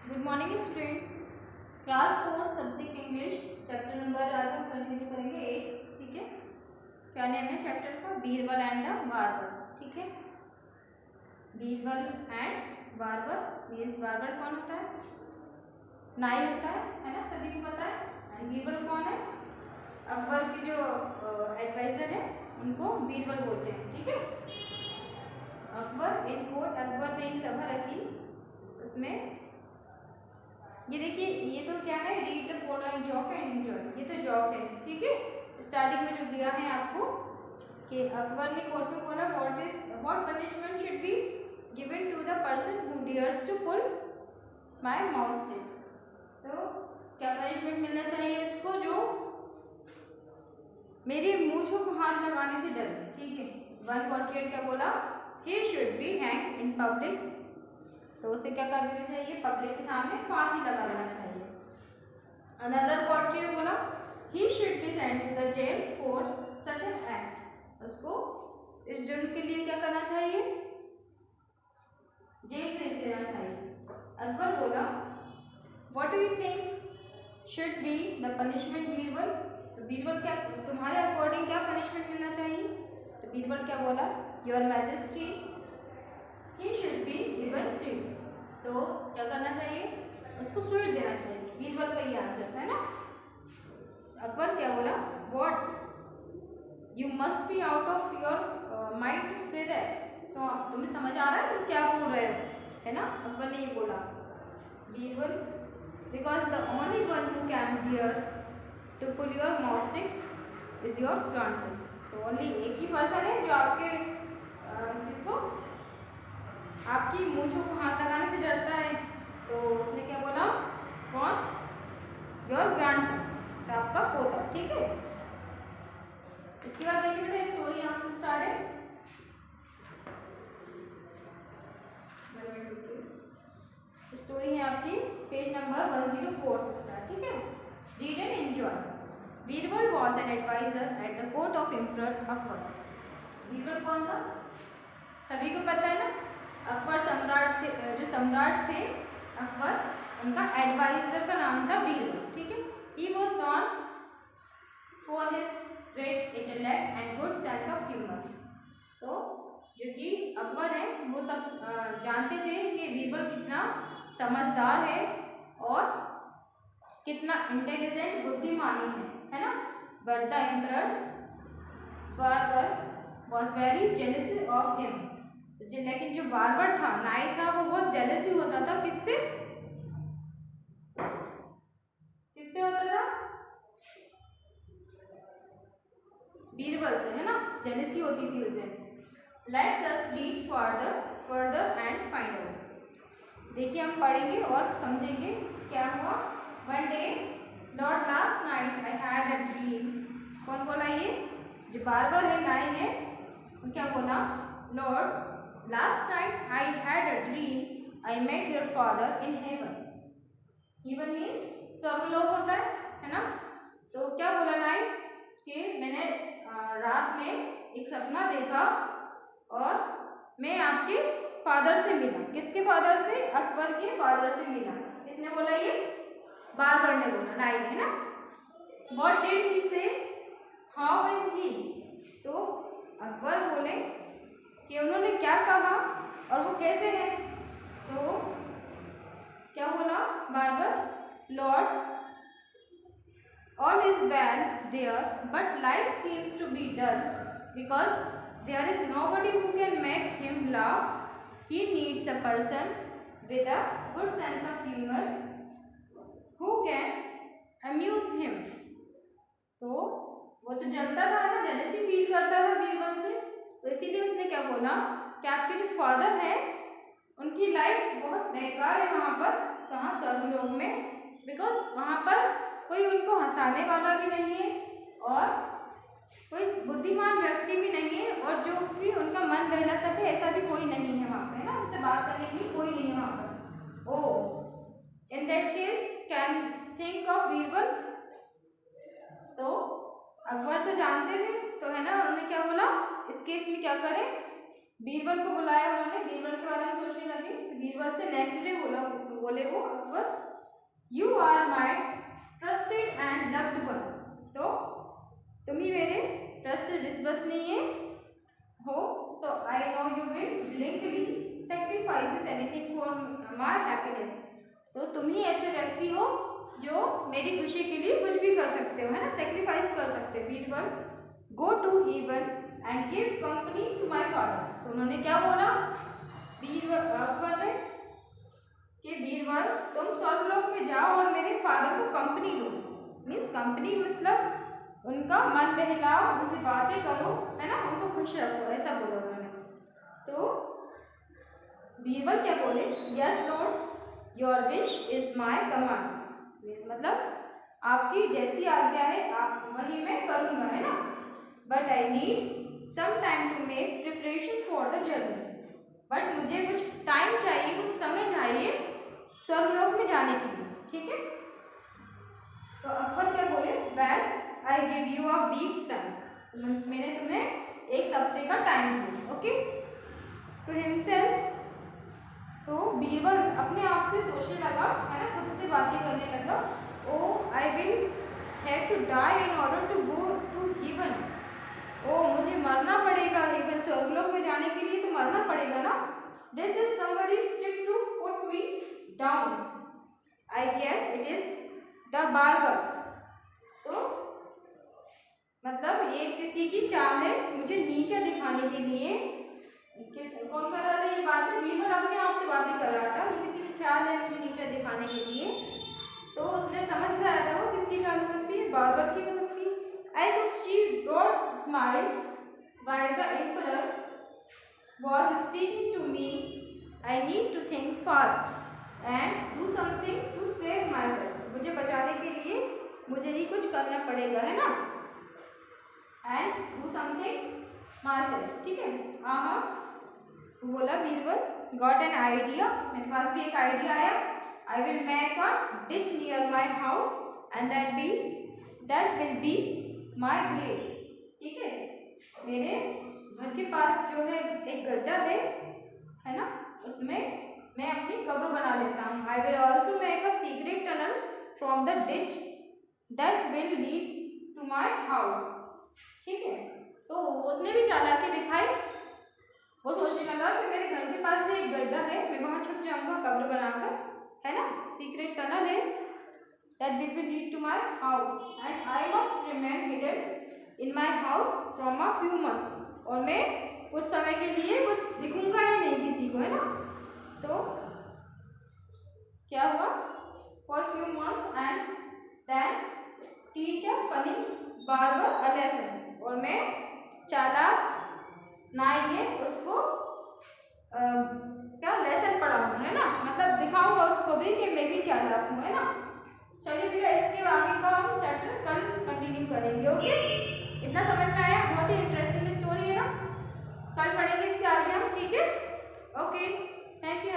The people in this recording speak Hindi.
Good morning student. Class 4 subject English chapter number आज हम कंटिन्यू करेंगे 8। ठीक है, क्या नेम है चैप्टर का? Birbal and the barber. ठीक है, Birbal and barber means barber कौन होता है? नाई होता है ना, सभी को पता है। एंड बीरबल कौन है? अकबर के जो एडवाइजर है उनको बीरबल बोलते हैं। ठीक है, अकबर इन कोर्ट, अकबर ने एक सभा रखी, उसमें ये देखिए, ये तो क्या है, read the following joke and enjoy. ये तो जॉक है। ठीक है, स्टार्टिंग में जो दिया है आपको कि अकबर ने कोर्ट में बोला what punishment should be given to the person who dares to pull my moustache. तो क्या पनिशमेंट मिलना चाहिए इसको जो मेरी मूंछों को हाथ लगाने से डरे। ठीक है, 148 क्या बोला? He should be hanged in public. तो उसे क्या कर देना चाहिए? पब्लिक के सामने फांसी लगा देना चाहिए। अनदर क्वार्टर बोला he should be sent to the jail for such an act. उसको इस जुर्म के लिए क्या करना चाहिए? जेल भेज देना चाहिए। अकबर बोला what do you think should be the punishment Birbal. तो बीरबल क्या, तुम्हारे अकॉर्डिंग क्या पनिशमेंट मिलना चाहिए? तो बीरबल क्या बोला? Your majesty he should be given sweet. तो क्या करना चाहिए? उसको स्वीट देना चाहिए। बीरबल का ये आंसर है ना। अकबर क्या बोला? What you must be out of your mind to say that. तो तुम्हें समझ आ रहा है तुम क्या बोल रहे हो, है ना। अकबर ने ये बोला। Birbal because the only one who can dare to pull your moustache is your grandson. तो ओनली एक ही पर्सन है जो आपके किसको, आपकी मूंछों को हाथ लगाने से डरता है। तो उसने क्या बोला? कौन? योर ग्रैंडसन, तो आपका पोता। ठीक है, इसके बाद देखिए बेटा स्टोरी यहाँ से स्टार्ट है। स्टोरी है आपकी पेज नंबर 104 से स्टार्ट। ठीक है, read and enjoy. Birbal was an advisor at the court of emperor Akbar. Birbal कौन था? सभी को पता है ना, अकबर सम्राट थे, जो सम्राट थे अकबर, उनका एडवाइजर का नाम था बीरबल। ठीक है, he was non for his great intellect and good sense of humour. तो जो कि अकबर है वो सब जानते थे कि बीरबल कितना समझदार है और कितना इंटेलिजेंट, बुद्धिमानी है ना। But the emperor barber was very jealous of him. लेकिन जो बार्बर था, नाई था, वो बहुत जेलस ही होता था। किससे? किससे होता था? बीरबल से, है ना। जेलसी होती थी उसे। Let's us read further and find out. देखिए हम पढ़ेंगे और समझेंगे क्या हुआ। One day Lord last night I had a dream. कौन बोला? ये जो बार्बर है, नाई है, वो क्या बोला? Lord last night I had a dream I met your father in heaven. Heaven means स्वर्गलोक होता है ना। तो क्या बोला नाई कि मैंने रात में एक सपना देखा और मैं आपके फादर से मिला। किसके फादर से? अकबर के फादर से मिला। किसने बोला? ये बार्बर ने बोला, नाई ने, है ना। व्हाट डिड ही से? How is he? तो अकबर बोले कि उन्होंने क्या कहा और वो कैसे हैं। तो क्या बोला barber? Lord all is well there, but life seems to be dull because there is nobody who can make him laugh. He needs a person with a good sense of humor who can amuse him. तो वो तो जलता था ना, जेलसी फील करता था बीरबल से। तो इसीलिए उसने क्या बोला कि आपके जो फादर हैं उनकी लाइफ बहुत बेकार है वहाँ पर। कहाँ? स्वर्गलोक में। बिकॉज वहाँ पर कोई उनको हंसाने वाला भी नहीं है और कोई बुद्धिमान व्यक्ति भी नहीं है, और जो कि उनका मन बहला सके ऐसा भी कोई नहीं है वहाँ पे, है ना। उनसे बात करने के लिए कोई नहीं है वहाँ पर। Oh in that case can think of Birbal. तो अकबर तो जानते थे, तो है ना, उन्होंने क्या बोला, इस केस में क्या करें? बीरबल को बुलाया उन्होंने, बीरबल के बारे में सोचने लगे। तो बीरबल से नेक्स्ट डे बोले वो Akbar, you are my trusted and loved one. तो तुम ही मेरे ट्रस्टेड विश्वसनीय हो, तो I know you will willingly sacrifices anything for my happiness। तो तुम ही ऐसे व्यक्ति हो जो मेरी खुशी के लिए कुछ भी कर सकते हो, है ना, सेक्रीफाइस कर सकते हो। Birbal go to heaven and give company to my father. तो उन्होंने क्या बोला बीरबल अकबर ने कि बीरबल तुम स्वर्गलोक में जाओ और मेरे फादर को कंपनी दो। मीन्स कंपनी मतलब उनका मन बहलाओ, उनसे बातें करो, है ना, उनको खुश रखो, ऐसा बोला उन्होंने। तो बीरबल क्या बोले, yes Lord your wish is my command. मतलब आपकी जैसी आज्ञा है आप वही मैं करूँगा, है ना। But I need some time to make preparation for the journey. But मुझे कुछ टाइम चाहिए, कुछ समय चाहिए स्वर्गलोक में जाने के लिए, ठीक है। तो अकबर क्या बोले, well I give you a weeks time. मैंने तुम्हें एक हफ्ते का टाइम दिया, ओके। टू हिमसेल्फ, तो बीरबल अपने आप से सोचने लगा, है ना, खुद से बातें करने लगा, oh I will have to die in order to go to heaven. Oh मुझे मरना पड़ेगा, हेवन स्वर्गलोक में जाने के लिए तो मरना पड़ेगा ना। This is somebody strict to put me down, I guess it is the barber. तो मतलब ये किसी की चाल है मुझे नीचा दिखाने के लिए। कौन कर रहा था ये बात में, बीरबल अपने आप से बातें कर रहा था, ये किसी की चाल है मुझे नीचा दिखाने के लिए। तो उसने समझ में आया था वो किसकी चाल हो सकती है, बार्बर की हो सकती है। I could see broad smile while the emperor was speaking to me, I need to think fast and do something to save myself. मुझे बचाने के लिए मुझे ही कुछ करना पड़ेगा, है ना, and do something my self, ठीक है। हाँ बोला बीरबल, गॉट एन आइडिया, मेरे पास भी एक आइडिया आया। I will make a ditch near my house and that will be my grave. ठीक है, मेरे घर के पास जो है एक गड्ढा है ना, उसमें मैं अपनी कब्र बना लेता हूँ। I will also make a secret tunnel from the ditch that will lead to my house. ठीक है, तो उसने भी चालाकी दिखाई। वो सोचने लगा कि मेरे घर के पास भी एक गड्ढा है, मैं वहाँ छुप जाऊँगा कब्र बनाकर, है ना, सीक्रेट टनल है, that will be lead to my house and I must remain hidden in my house from a few months. और मैं कुछ समय के लिए कुछ दिखूंगा ही नहीं किसी को, है ना। तो क्या हुआ, for few months and then teach a cunning barber a lesson. और मैं चालाक नाई है उसको क्या लेसन पढ़ाऊंगा, है ना, मतलब दिखाऊंगा उसको भी कि मैं भी चालाक हूँ, है ना। चलिए भैया, इसके आगे का हम चैप्टर कल कंटिन्यू करेंगे, ओके। इतना समझ में आया, बहुत ही इंटरेस्टिंग स्टोरी है ना, कल पढ़ेंगे इसके आगे हम, ठीक है, ओके, थैंक यू।